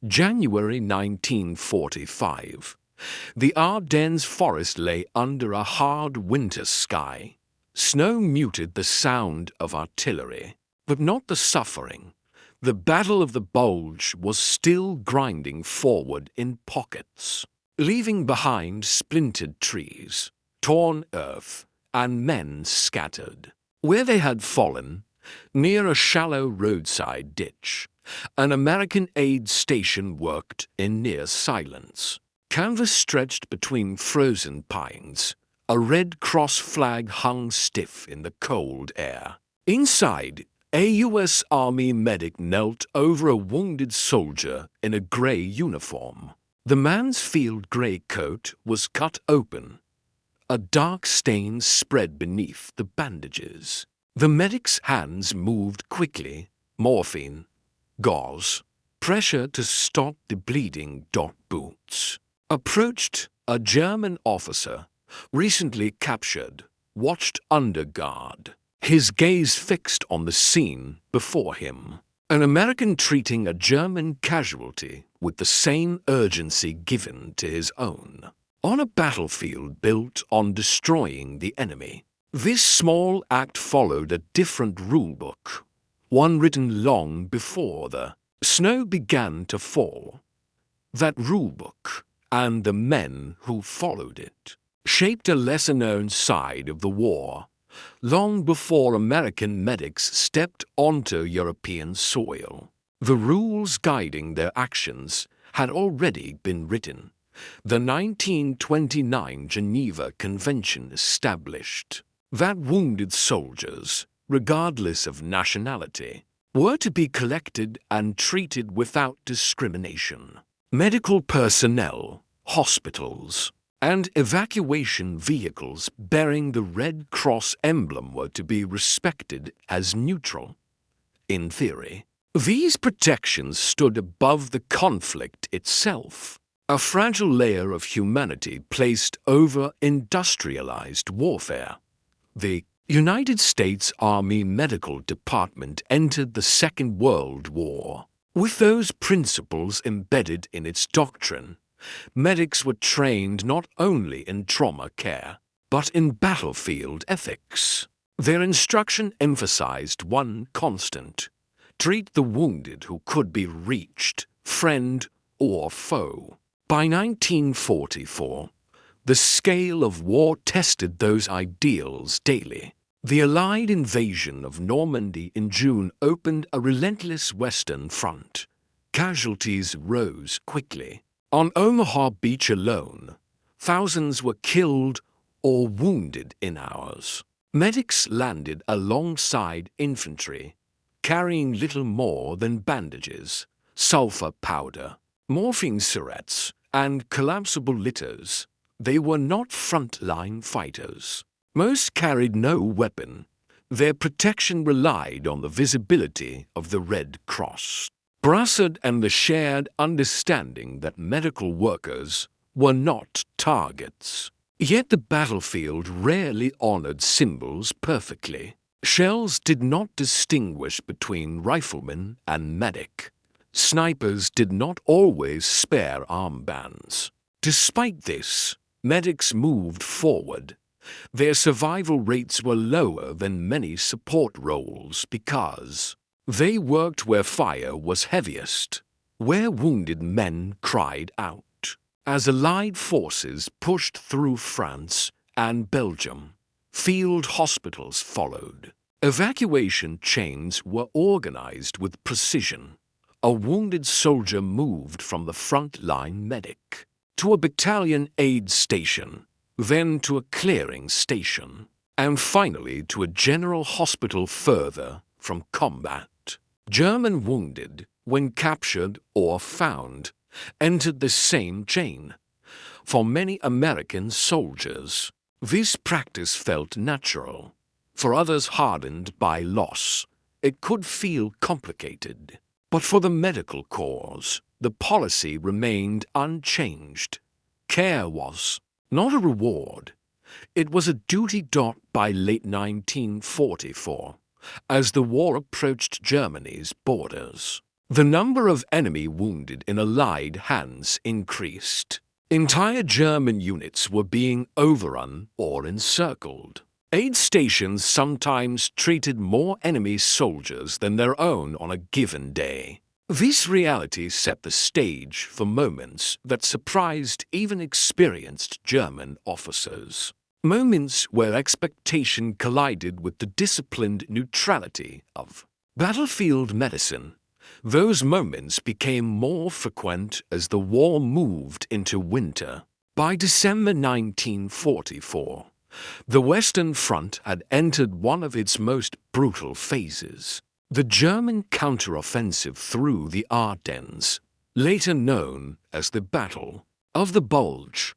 January 1945. The Ardennes forest lay under a hard winter sky. Snow muted the sound of artillery, but not the suffering. The Battle of the Bulge was still grinding forward in pockets, leaving behind splintered trees, torn earth, and men scattered. Where they had fallen, near a shallow roadside ditch, an American aid station worked in near silence. Canvas stretched between frozen pines. A Red Cross flag hung stiff in the cold air. Inside, a U.S. Army medic knelt over a wounded soldier in a gray uniform. The man's field gray coat was cut open. A dark stain spread beneath the bandages. The medic's hands moved quickly. Morphine, gauze, pressure to stop the bleeding. Boots. Approached a German officer, recently captured, watched under guard, his gaze fixed on the scene before him. An American treating a German casualty with the same urgency given to his own, on a battlefield built on destroying the enemy. This small act followed a different rulebook, one written long before the snow began to fall. That rulebook, and the men who followed it, shaped a lesser-known side of the war, long before American medics stepped onto European soil. The rules guiding their actions had already been written. The 1929 Geneva Convention established that wounded soldiers, regardless of nationality, were to be collected and treated without discrimination. Medical personnel, hospitals, and evacuation vehicles bearing the Red Cross emblem were to be respected as neutral. In theory, these protections stood above the conflict itself, a fragile layer of humanity placed over industrialized warfare. The United States Army Medical Department entered the Second World War with those principles embedded in its doctrine. Medics were trained not only in trauma care, but in battlefield ethics. Their instruction emphasized one constant: treat the wounded who could be reached, friend or foe. By 1944, the scale of war tested those ideals daily. The Allied invasion of Normandy in June opened a relentless Western front. Casualties rose quickly. On Omaha Beach alone, thousands were killed or wounded in hours. Medics landed alongside infantry, carrying little more than bandages, sulfur powder, morphine syringes, and collapsible litters. They were not frontline fighters. Most carried no weapon. Their protection relied on the visibility of the Red Cross, Brassard and the shared understanding that medical workers were not targets. Yet the battlefield rarely honored symbols perfectly. Shells did not distinguish between rifleman and medic. Snipers did not always spare armbands. Despite this, medics moved forward. Their survival rates were lower than many support roles because they worked where fire was heaviest, where wounded men cried out. As Allied forces pushed through France and Belgium, field hospitals followed. Evacuation chains were organized with precision. A wounded soldier moved from the front-line medic to a battalion aid station, then to a clearing station, and finally to a general hospital further from combat. German wounded, when captured or found, entered the same chain. For many American soldiers, this practice felt natural. For others hardened by loss, it could feel complicated. But for the medical corps, the policy remained unchanged. Care was not a reward. It was a duty. By late 1944, as the war approached Germany's borders, The number of enemy wounded in Allied hands increased. Entire German units were being overrun or encircled. Aid stations sometimes treated more enemy soldiers than their own on a given day. This reality set the stage for moments that surprised even experienced German officers. Moments where expectation collided with the disciplined neutrality of battlefield medicine. Those moments became more frequent as the war moved into winter. By December 1944, the Western Front had entered one of its most brutal phases. The German counteroffensive through the Ardennes, later known as the Battle of the Bulge,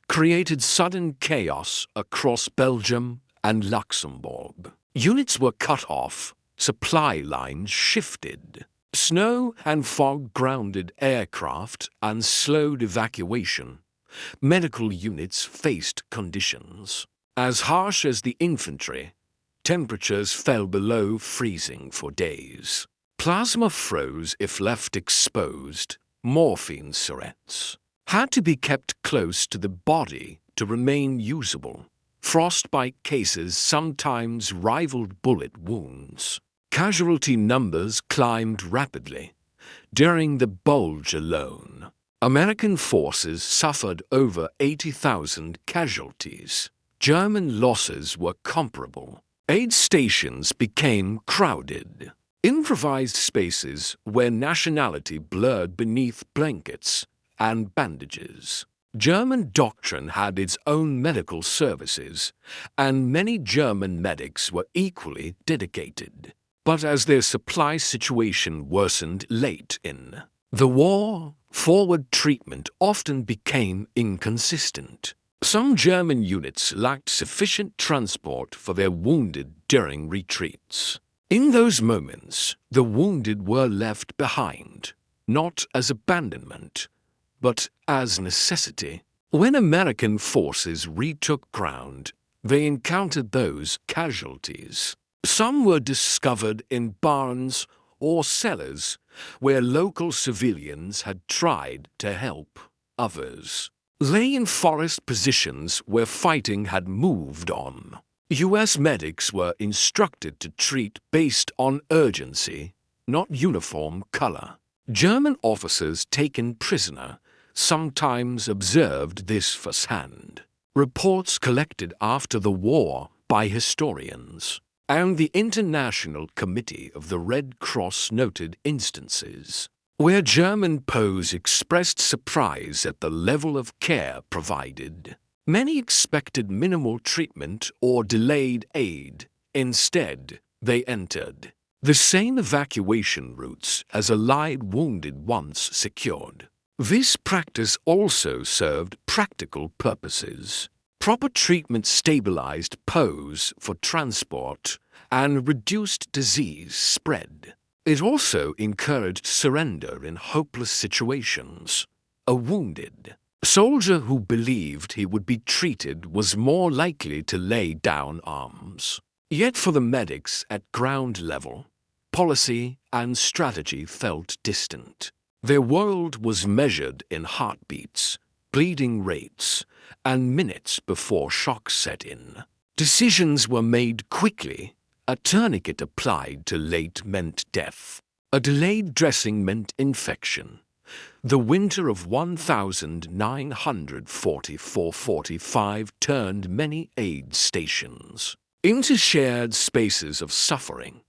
created sudden chaos across Belgium and Luxembourg. Units were cut off, supply lines shifted. Snow and fog grounded aircraft and slowed evacuation. Medical units faced conditions as harsh as the infantry. Temperatures fell below freezing for days. Plasma froze if left exposed. Morphine syringes had to be kept close to the body to remain usable. Frostbite cases sometimes rivaled bullet wounds. Casualty numbers climbed rapidly. During the Bulge alone, American forces suffered over 80,000 casualties. German losses were comparable. Aid stations became crowded. Improvised spaces where nationality blurred beneath blankets and bandages. German doctrine had its own medical services, and many German medics were equally dedicated. But as their supply situation worsened late in the war, forward treatment often became inconsistent. Some German units lacked sufficient transport for their wounded during retreats. In those moments, the wounded were left behind, not as abandonment, but as necessity. When American forces retook ground, they encountered those casualties. Some were discovered in barns or cellars where local civilians had tried to help. Others lay in forest positions where fighting had moved on. U.S. medics were instructed to treat based on urgency, not uniform color. German officers taken prisoner sometimes observed this firsthand. Reports collected after the war by historians and the International Committee of the Red Cross noted instances where German POs expressed surprise at the level of care provided. Many expected minimal treatment or delayed aid. Instead, they entered the same evacuation routes as Allied wounded once secured. This practice also served practical purposes. Proper treatment stabilized POs for transport and reduced disease spread. It also encouraged surrender in hopeless situations. A wounded soldier who believed he would be treated was more likely to lay down arms. Yet for the medics at ground level, policy and strategy felt distant. Their world was measured in heartbeats, bleeding rates, and minutes before shock set in. Decisions were made quickly. A tourniquet applied too late meant death. A delayed dressing meant infection. The winter of 1944-45 turned many aid stations into shared spaces of suffering.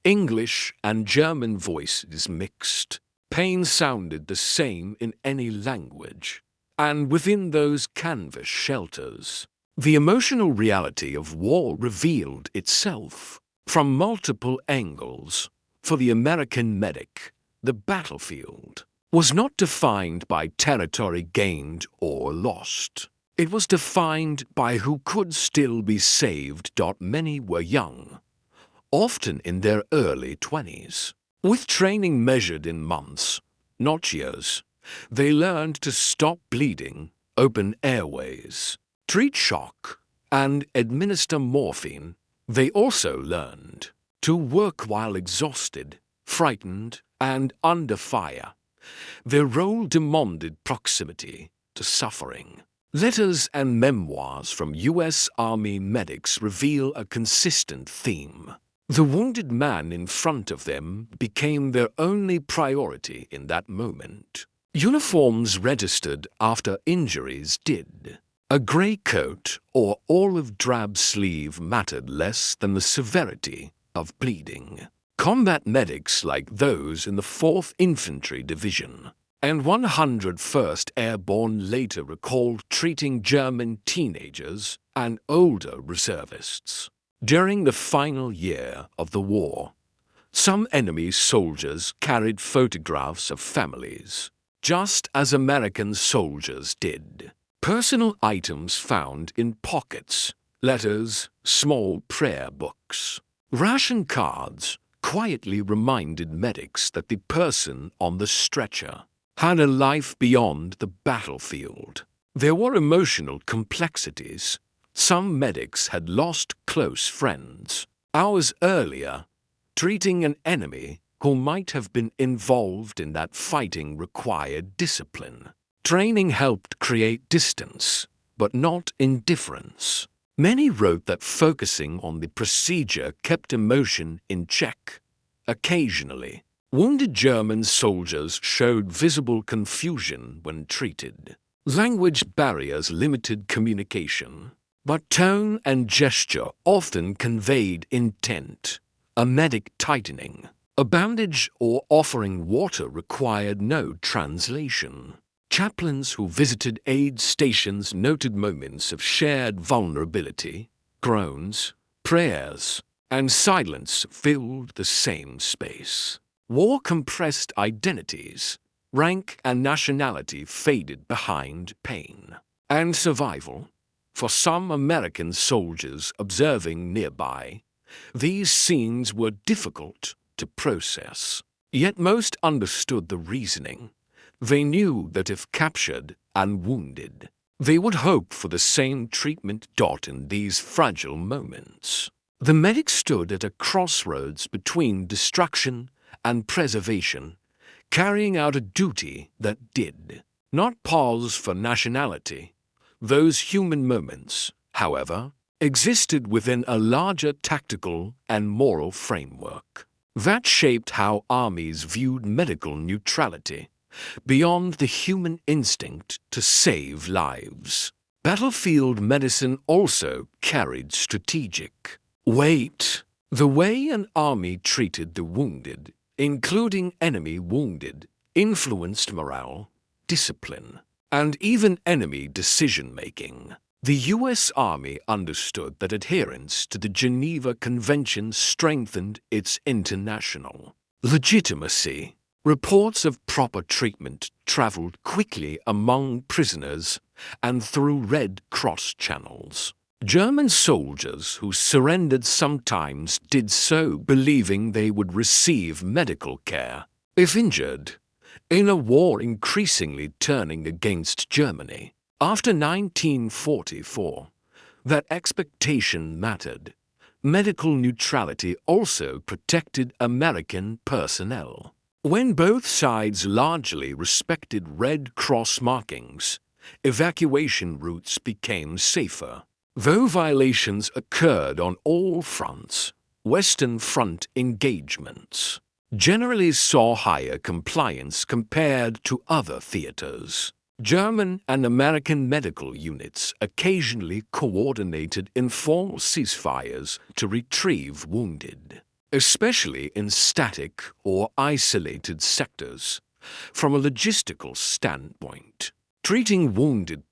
English and German voices mixed. Pain sounded the same in any language. And within those canvas shelters, the emotional reality of war revealed itself from multiple angles. For the American medic, the battlefield was not defined by territory gained or lost. It was defined by who could still be saved. Many were young, often in their early 20s. With training measured in months, not years, they learned to stop bleeding, open airways, treat shock, and administer morphine. They also learned to work while exhausted, frightened, and under fire. Their role demanded proximity to suffering. Letters and memoirs from U.S. Army medics reveal a consistent theme. The wounded man in front of them became their only priority in that moment. Uniforms registered after injuries did. A grey coat or olive drab sleeve mattered less than the severity of bleeding. Combat medics like those in the 4th Infantry Division and 101st Airborne later recalled treating German teenagers and older reservists. During the final year of the war, some enemy soldiers carried photographs of families, just as American soldiers did. Personal items found in pockets, letters, small prayer books. Ration cards quietly reminded medics that the person on the stretcher had a life beyond the battlefield. There were emotional complexities. Some medics had lost close friends. Hours earlier, treating an enemy who might have been involved in that fighting required discipline. Training helped create distance, but not indifference. Many wrote that focusing on the procedure kept emotion in check. Occasionally, wounded German soldiers showed visible confusion when treated. Language barriers limited communication, but tone and gesture often conveyed intent. A medic tightening a bandage or offering water required no translation. Chaplains who visited aid stations noted moments of shared vulnerability, groans, prayers, and silence filled the same space. War compressed identities. Rank and nationality faded behind pain and survival. For some American soldiers observing nearby, these scenes were difficult to process. Yet most understood the reasoning. They knew that if captured and wounded, they would hope for the same treatment in these fragile moments. The medic stood at a crossroads between destruction and preservation, carrying out a duty that did not pause for nationality. Those human moments, however, existed within a larger tactical and moral framework that shaped how armies viewed medical neutrality beyond the human instinct to save lives. Battlefield medicine also carried strategic weight. The way an army treated the wounded, including enemy wounded, influenced morale, discipline, and even enemy decision-making. The U.S. Army understood that adherence to the Geneva Convention strengthened its international legitimacy. Reports of proper treatment traveled quickly among prisoners and through Red Cross channels. German soldiers who surrendered sometimes did so believing they would receive medical care if injured, in a war increasingly turning against Germany. After 1944, that expectation mattered. Medical neutrality also protected American personnel. When both sides largely respected Red Cross markings, evacuation routes became safer. Though violations occurred on all fronts, Western Front engagements generally saw higher compliance compared to other theaters. German and American medical units occasionally coordinated informal ceasefires to retrieve wounded, especially in static or isolated sectors. From a logistical standpoint, treating wounded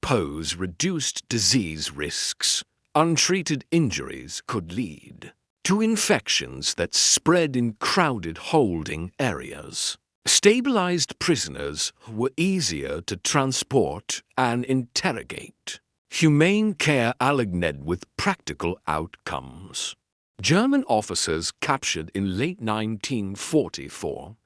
reduced disease risks. Untreated injuries could lead to infections that spread in crowded holding areas. Stabilized prisoners were easier to transport and interrogate. Humane care aligned with practical outcomes. German officers captured in late 1944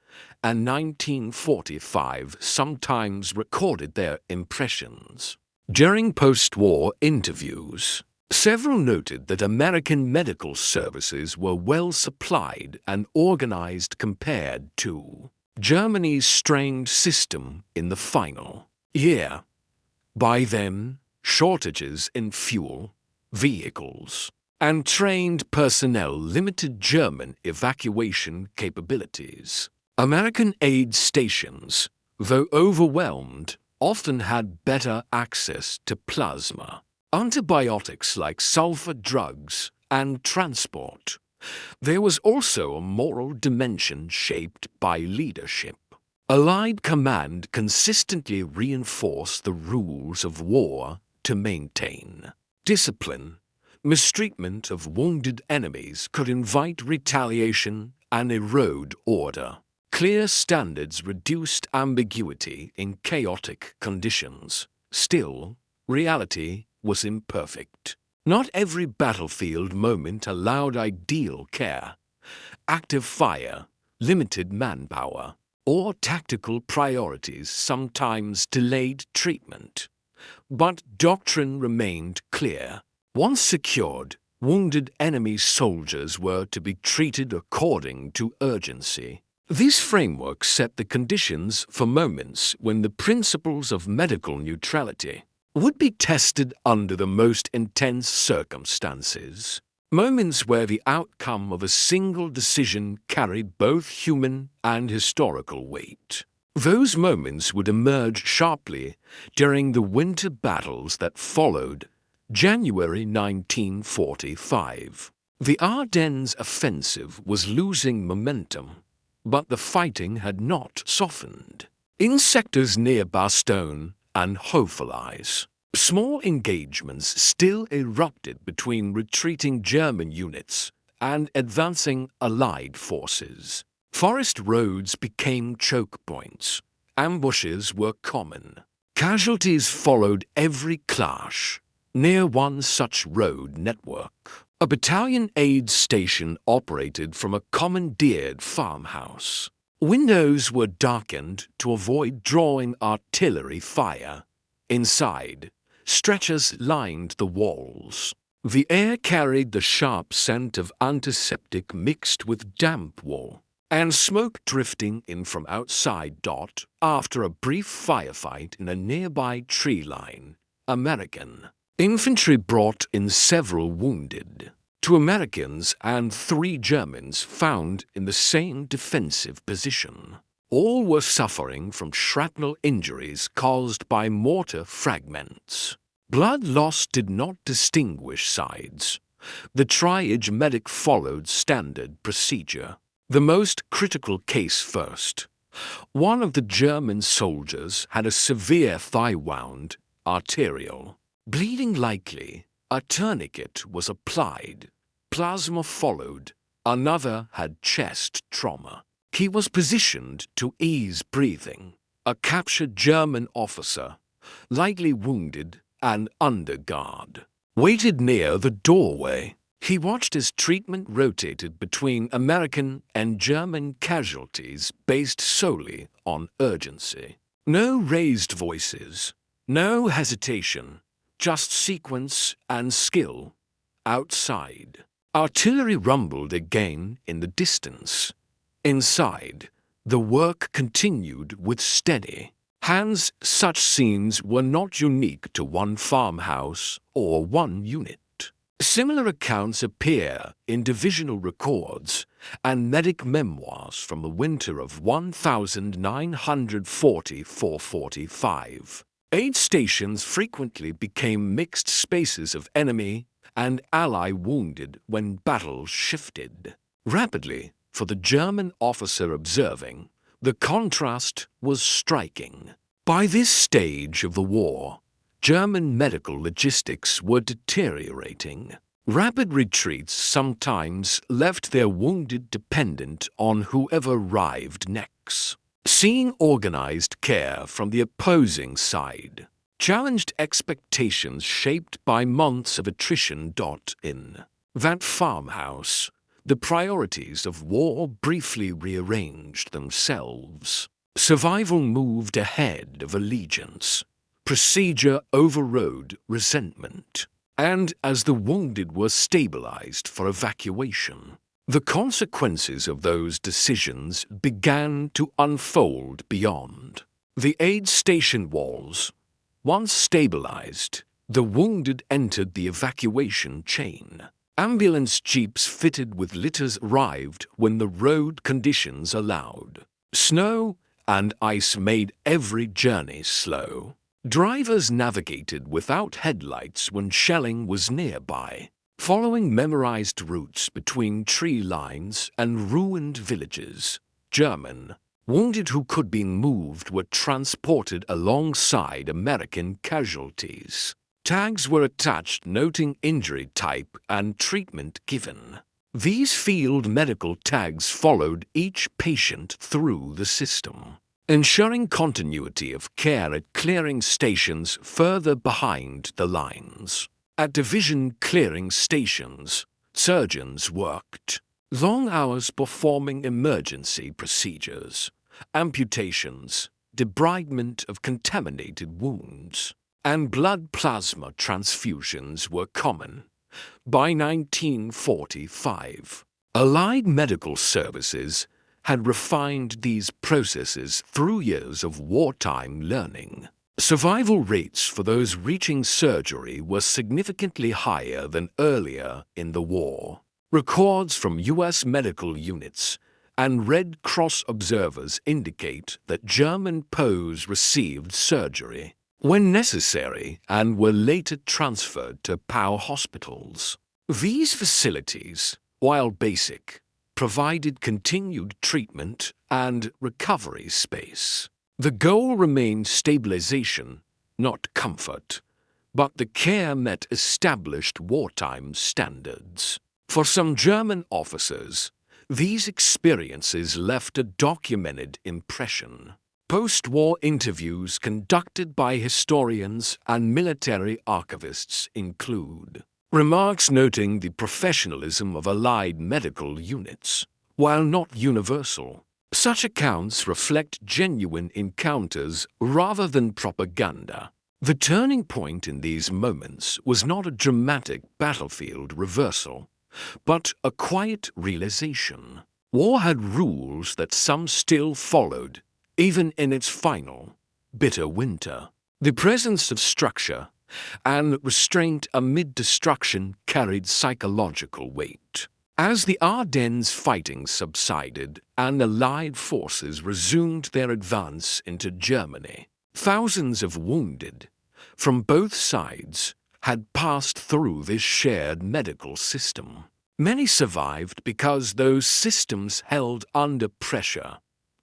and 1945 sometimes recorded their impressions. During post-war interviews, several noted that American medical services were well supplied and organized compared to Germany's strained system in the final year. By then, shortages in fuel, vehicles, and trained personnel limited German evacuation capabilities. American aid stations, though overwhelmed, often had better access to plasma, antibiotics like sulfur drugs, and transport. There was also a moral dimension shaped by leadership. Allied command consistently reinforced the rules of war to maintain discipline. Mistreatment of wounded enemies could invite retaliation and erode order. Clear standards reduced ambiguity in chaotic conditions. Still, reality was imperfect. Not every battlefield moment allowed ideal care. Active fire, limited manpower, or tactical priorities sometimes delayed treatment. But doctrine remained clear. Once secured, wounded enemy soldiers were to be treated according to urgency. This framework set the conditions for moments when the principles of medical neutrality would be tested under the most intense circumstances. Moments where the outcome of a single decision carried both human and historical weight. Those moments would emerge sharply during the winter battles that followed January 1945. The Ardennes offensive was losing momentum, but the fighting had not softened. In sectors near Bastogne and Houffalize, small engagements still erupted between retreating German units and advancing Allied forces. Forest roads became choke points. Ambushes were common. Casualties followed every clash. Near one such road network, a battalion aid station operated from a commandeered farmhouse. Windows were darkened to avoid drawing artillery fire. Inside, stretchers lined the walls. The air carried the sharp scent of antiseptic mixed with damp wool, and smoke drifting in from outside. After a brief firefight in a nearby tree line, American infantry brought in several wounded. 2 Americans and 3 Germans found in the same defensive position. All were suffering from shrapnel injuries caused by mortar fragments. Blood loss did not distinguish sides. The triage medic followed standard procedure. The most critical case first. One of the German soldiers had a severe thigh wound, arterial. Bleeding likely, a tourniquet was applied. Plasma followed. Another had chest trauma. He was positioned to ease breathing. A captured German officer, lightly wounded and under guard, waited near the doorway. He watched as treatment rotated between American and German casualties based solely on urgency. No raised voices, no hesitation, just sequence and skill. Outside, artillery rumbled again in the distance. Inside, the work continued with steady hands. Such scenes were not unique to one farmhouse or one unit. Similar accounts appear in divisional records and medic memoirs from the winter of 1944-45. Aid stations frequently became mixed spaces of enemy and ally wounded when battles shifted. Rapidly, for the German officer observing, the contrast was striking. By this stage of the war, German medical logistics were deteriorating. Rapid retreats sometimes left their wounded dependent on whoever arrived next. Seeing organized care from the opposing side challenged expectations shaped by months of attrition. In that farmhouse, the priorities of war briefly rearranged themselves. Survival moved ahead of allegiance. Procedure overrode resentment. And as the wounded were stabilized for evacuation, The consequences of those decisions began to unfold beyond. The aid station walls, once stabilized, the wounded entered the evacuation chain. Ambulance jeeps fitted with litters arrived when the road conditions allowed. Snow and ice made every journey slow. Drivers navigated without headlights when shelling was nearby, following memorized routes between tree lines and ruined villages. German wounded who could be moved were transported alongside American casualties. Tags were attached noting injury type and treatment given. These field medical tags followed each patient through the system, ensuring continuity of care at clearing stations further behind the lines. At division clearing stations, surgeons worked long hours performing emergency procedures, amputations, debridement of contaminated wounds, and blood plasma transfusions were common. By 1945, Allied Medical Services had refined these processes through years of wartime learning. Survival rates for those reaching surgery were significantly higher than earlier in the war. Records from U.S. medical units and Red Cross observers indicate that German POs received surgery when necessary and were later transferred to POW hospitals. These facilities, while basic, provided continued treatment and recovery space. The goal remained stabilization, not comfort, but the care met established wartime standards. For some German officers, these experiences left a documented impression. Post-war interviews conducted by historians and military archivists include remarks noting the professionalism of Allied medical units. While not universal, such accounts reflect genuine encounters rather than propaganda. The turning point in these moments was not a dramatic battlefield reversal, but a quiet realization. War had rules that some still followed, even in its final, bitter winter. The presence of structure and restraint amid destruction carried psychological weight. As the Ardennes fighting subsided and Allied forces resumed their advance into Germany, thousands of wounded from both sides had passed through this shared medical system. Many survived because those systems held under pressure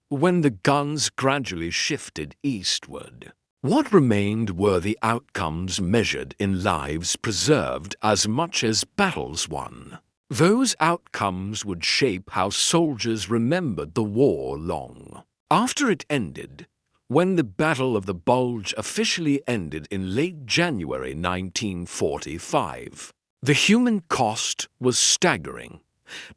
when the guns gradually shifted eastward. What remained were the outcomes measured in lives preserved as much as battles won. Those outcomes would shape how soldiers remembered the war long after it ended. When the Battle of the Bulge officially ended in late January 1945, the human cost was staggering.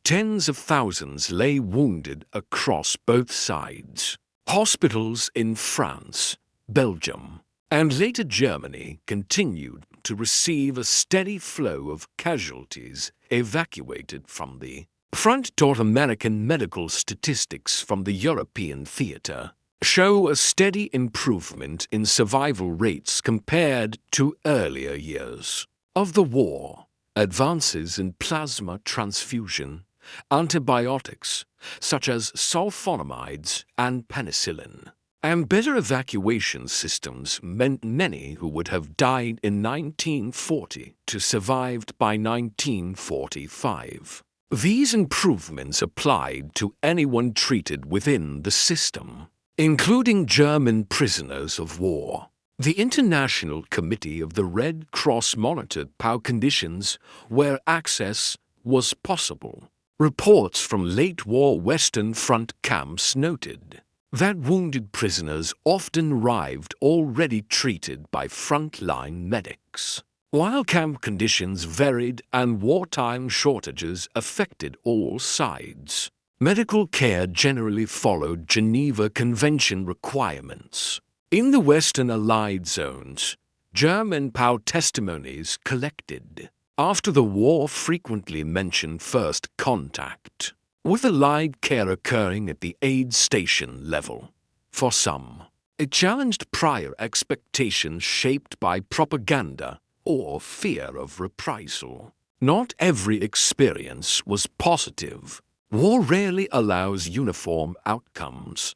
Tens of thousands lay wounded across both sides. Hospitals in France, Belgium, and later Germany continued to receive a steady flow of casualties evacuated from the front. American medical statistics from the European theater show a steady improvement in survival rates compared to earlier years of the war. Advances in plasma transfusion, antibiotics such as sulfonamides and penicillin, and better evacuation systems meant many who would have died in 1940 survived by 1945. These improvements applied to anyone treated within the system, including German prisoners of war. The International Committee of the Red Cross monitored POW conditions where access was possible. Reports from late-war Western Front camps noted that wounded prisoners often arrived already treated by frontline medics. While camp conditions varied and wartime shortages affected all sides, medical care generally followed Geneva Convention requirements. In the Western Allied zones, German POW testimonies collected After the war frequently mentioned first contact, with allied care occurring at the aid station level. For some, it challenged prior expectations shaped by propaganda or fear of reprisal. Not every experience was positive. War rarely allows uniform outcomes,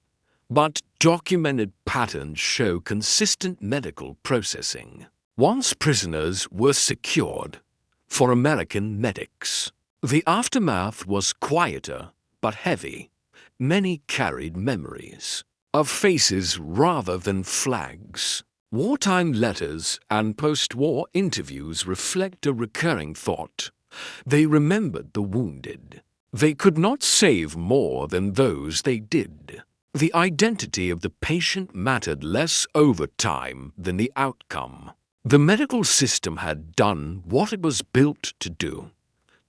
but documented patterns show consistent medical processing. Once prisoners were secured, for American medics, the aftermath was quieter but heavy. Many carried memories of faces rather than flags. Wartime letters and post-war interviews reflect a recurring thought. They remembered the wounded. They could not save more than those they did. The identity of the patient mattered less over time than the outcome. The medical system had done what it was built to do: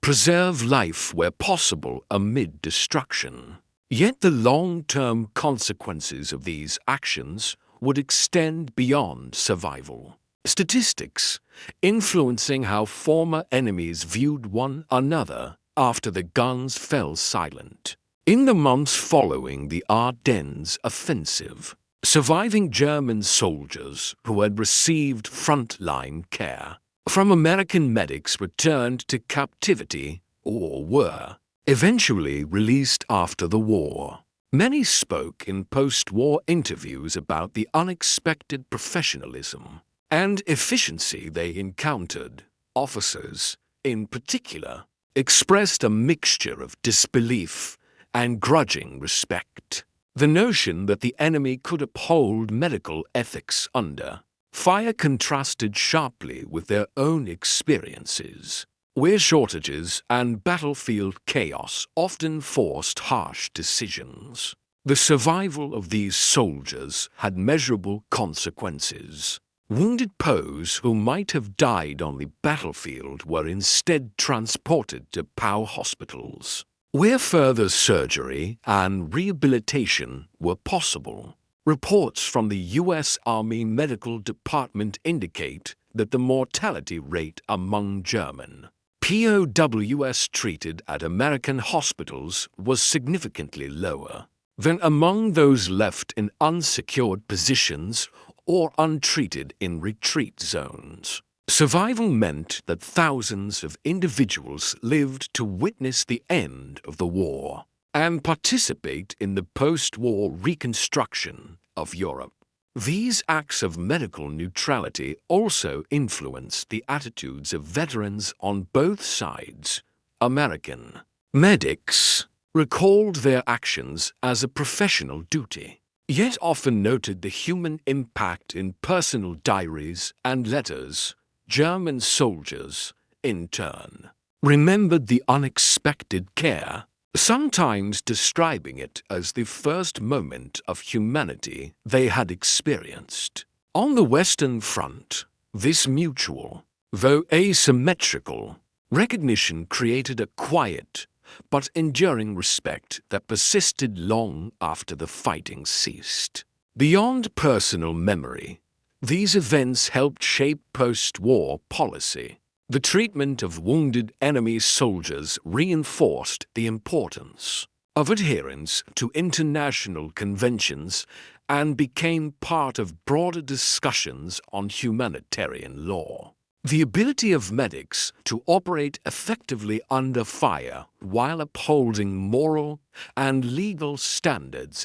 preserve life where possible amid destruction. Yet the long-term consequences of these actions would extend beyond survival. Statistics influencing how former enemies viewed one another after the guns fell silent. In the months following the Ardennes offensive, surviving German soldiers who had received frontline care from American medics returned to captivity or were eventually released after the war. Many spoke in post-war interviews about the unexpected professionalism and efficiency they encountered. Officers, in particular, expressed a mixture of disbelief and grudging respect. The notion that the enemy could uphold medical ethics under fire contrasted sharply with their own experiences, where shortages and battlefield chaos often forced harsh decisions. The survival of these soldiers had measurable consequences. Wounded POWs who might have died on the battlefield were instead transported to POW hospitals, where further surgery and rehabilitation were possible. Reports from the U.S. Army Medical Department indicate that the mortality rate among German POWs treated at American hospitals was significantly lower than among those left in unsecured positions or untreated in retreat zones. Survival meant that thousands of individuals lived to witness the end of the war and participate in the post-war reconstruction of Europe. These acts of medical neutrality also influenced the attitudes of veterans on both sides. American medics recalled their actions as a professional duty, yet often noted the human impact in personal diaries and letters. German soldiers, in turn, remembered the unexpected care, sometimes describing it as the first moment of humanity they had experienced. On the Western Front, this mutual, though asymmetrical, recognition created a quiet but enduring respect that persisted long after the fighting ceased. Beyond personal memory, these events helped shape post-war policy. The treatment of wounded enemy soldiers reinforced the importance of adherence to international conventions and became part of broader discussions on humanitarian law. The ability of medics to operate effectively under fire while upholding moral and legal standards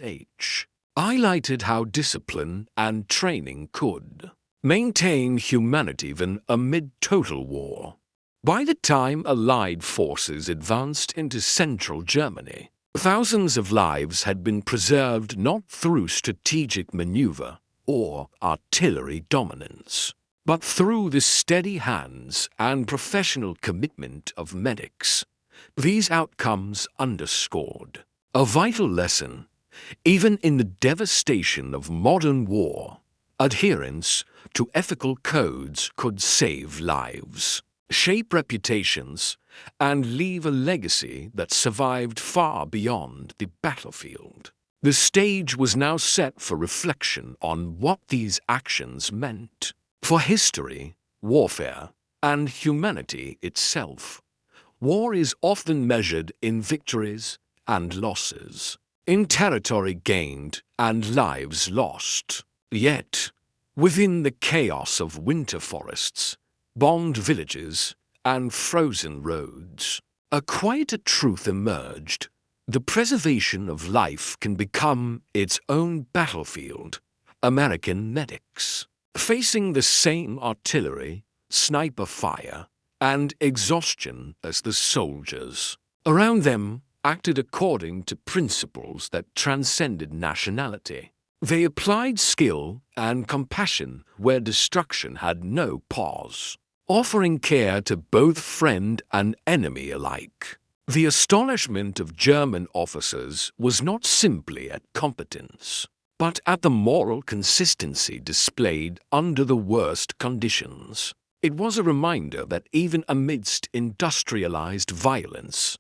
highlighted how discipline and training could maintain humanity even amid total war. By the time Allied forces advanced into central Germany, thousands of lives had been preserved not through strategic maneuver or artillery dominance, but through the steady hands and professional commitment of medics. These outcomes underscored a vital lesson. Even in the devastation of modern war, adherence to ethical codes could save lives, shape reputations, and leave a legacy that survived far beyond the battlefield. The stage was now set for reflection on what these actions meant for history, warfare, and humanity itself. War is often measured in victories and losses, in territory gained and lives lost. Yet, within the chaos of winter forests, bombed villages, and frozen roads, a quieter truth emerged. The preservation of life can become its own battlefield. American medics, facing the same artillery, sniper fire, and exhaustion as the soldiers around them, acted according to principles that transcended nationality. They applied skill and compassion where destruction had no pause, offering care to both friend and enemy alike. The astonishment of German officers was not simply at competence, but at the moral consistency displayed under the worst conditions. It was a reminder that even amidst industrialized violence,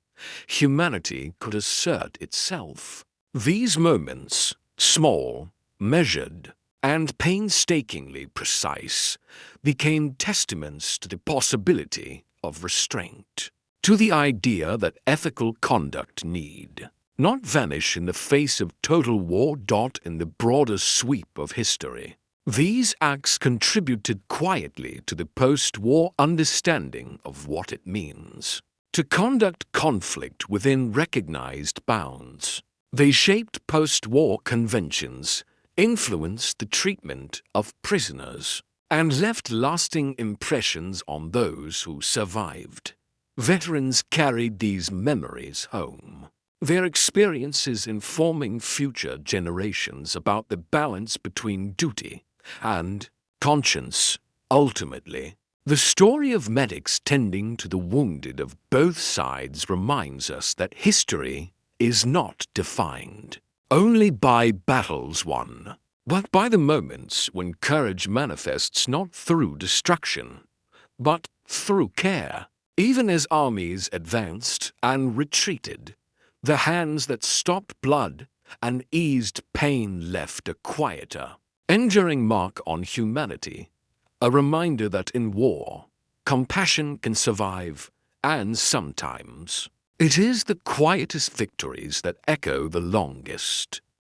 humanity could assert itself. These moments, small, measured, and painstakingly precise, became testaments to the possibility of restraint, to the idea that ethical conduct need not vanish in the face of total war. In the broader sweep of history, these acts contributed quietly to the post-war understanding of what it means to conduct conflict within recognized bounds. They shaped post-war conventions, influenced the treatment of prisoners, and left lasting impressions on those who survived. Veterans carried these memories home, their experiences informing future generations about the balance between duty and conscience. Ultimately, the story of medics tending to the wounded of both sides reminds us that history is not defined only by battles won, but by the moments when courage manifests not through destruction, but through care. Even as armies advanced and retreated, the hands that stopped blood and eased pain left a quieter, enduring mark on humanity, a reminder that in war, compassion can survive, and sometimes it is the quietest victories that echo the longest.